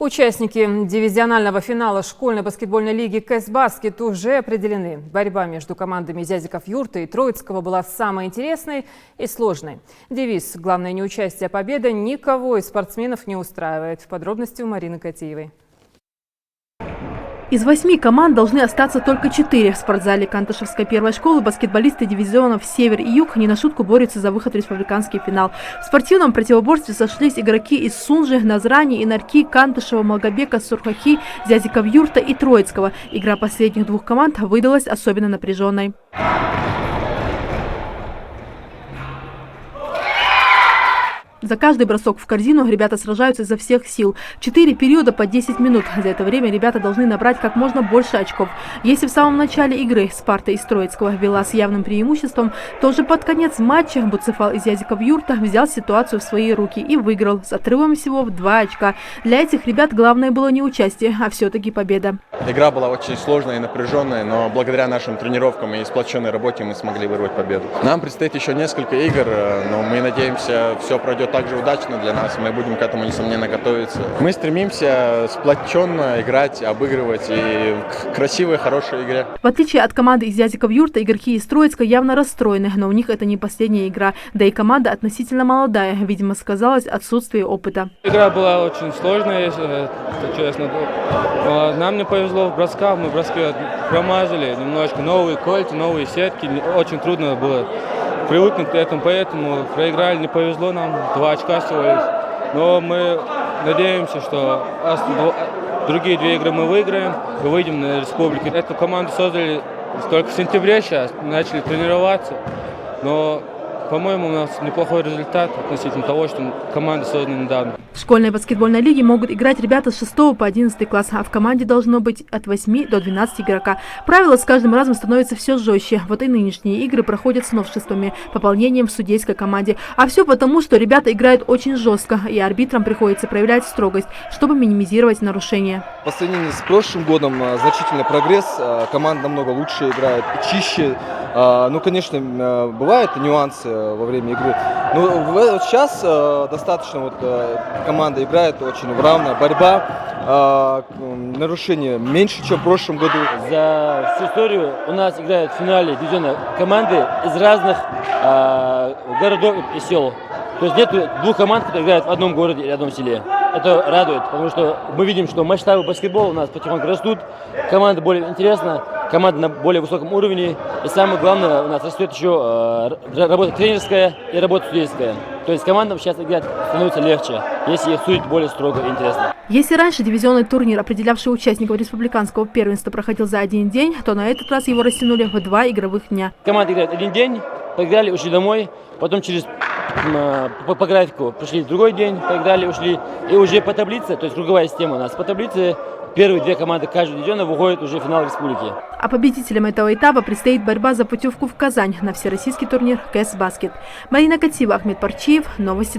Участники дивизионального финала школьной баскетбольной лиги «КС-Баскет» уже определены. Борьба между командами Зязиков-Юрты и Троицкого была самой интересной и сложной. Девиз «Главное не участие, а победа» никого из спортсменов не устраивает. Подробности у Марины Котиевой. Из 8 команд должны остаться только 4. В спортзале Кантышевской первой школы баскетболисты дивизионов «Север» и «Юг» не на шутку борются за выход в республиканский финал. В спортивном противоборстве сошлись игроки из Сунжи, Назрани, Инарки, Кантышева, Малгобека, Сурхахи, Зязиков-Юрта и Троицкого. Игра последних двух команд выдалась особенно напряженной. За каждый бросок в корзину ребята сражаются изо всех сил. 4 периода по 10 минут. За это время ребята должны набрать как можно больше очков. Если в самом начале игры Спарта из Троицкого вела с явным преимуществом, то уже под конец матча Буцефал из Зязиков-Юрта взял ситуацию в свои руки и выиграл с отрывом всего в 2 очка. Для этих ребят главное было не участие, а все-таки победа. Игра была очень сложная и напряженная, но благодаря нашим тренировкам и сплоченной работе мы смогли вырвать победу. Нам предстоит еще несколько игр, но мы надеемся, все пройдет так же удачно для нас. Мы будем к этому, несомненно, готовиться. Мы стремимся сплоченно играть, обыгрывать и к красивой, хорошей игре. В отличие от команды из Зязиков-Юрта, игроки из Троицка явно расстроены, но у них это не последняя игра. Да и команда относительно молодая, видимо, сказалось отсутствие опыта. Игра была очень сложная, если честно. Нам не повезло в бросках, мы броски промазали немножко. Новые кольца, новые сетки, очень трудно было привыкнуть к этому, поэтому проиграли, не повезло нам, 2 очка всего лишь. Но мы надеемся, что другие 2 игры мы выиграем и выйдем на республику. Эту команду создали только в сентябре, сейчас начали тренироваться, но, по-моему, у нас неплохой результат относительно того, что команда создана недавно. В школьной баскетбольной лиге могут играть ребята с 6 по 11 класс, а в команде должно быть от 8 до 12 игрока. Правила с каждым разом становятся все жестче. Вот и нынешние игры проходят с новшествами, пополнением в судейской команде. А все потому, что ребята играют очень жестко, и арбитрам приходится проявлять строгость, чтобы минимизировать нарушения. По сравнению с прошлым годом значительный прогресс. Команда намного лучше играет, чище. Ну, конечно, бывают нюансы во время игры. Но вот сейчас достаточно команда играет очень равная борьба, нарушения меньше, чем в прошлом году. За всю историю у нас играют в финале дивизиона команды из разных городов и сел. То есть нет 2 команд, которые играют в одном городе или одном селе. Это радует, потому что мы видим, что масштабы баскетбола у нас потихоньку растут, команда более интересна, команда на более высоком уровне. И самое главное, у нас растет еще работа тренерская и работа судейская. То есть командам сейчас играть становится легче, если их судить более строго и интересно. Если раньше дивизионный турнир, определявший участников республиканского первенства, проходил за 1 день, то на этот раз его растянули в 2 игровых дня. Команда играет 1 день, поиграли, ушли домой, потом по графику пришли в другой день, поиграли, ушли. И уже по таблице, то есть круговая система у нас, по таблице первые 2 команды каждого дивизиона выходят уже в финал республики. А победителям этого этапа предстоит борьба за путевку в Казань на всероссийский турнир «КС-Баскет». Марина Котиева, Ахмед Парчиев, новости.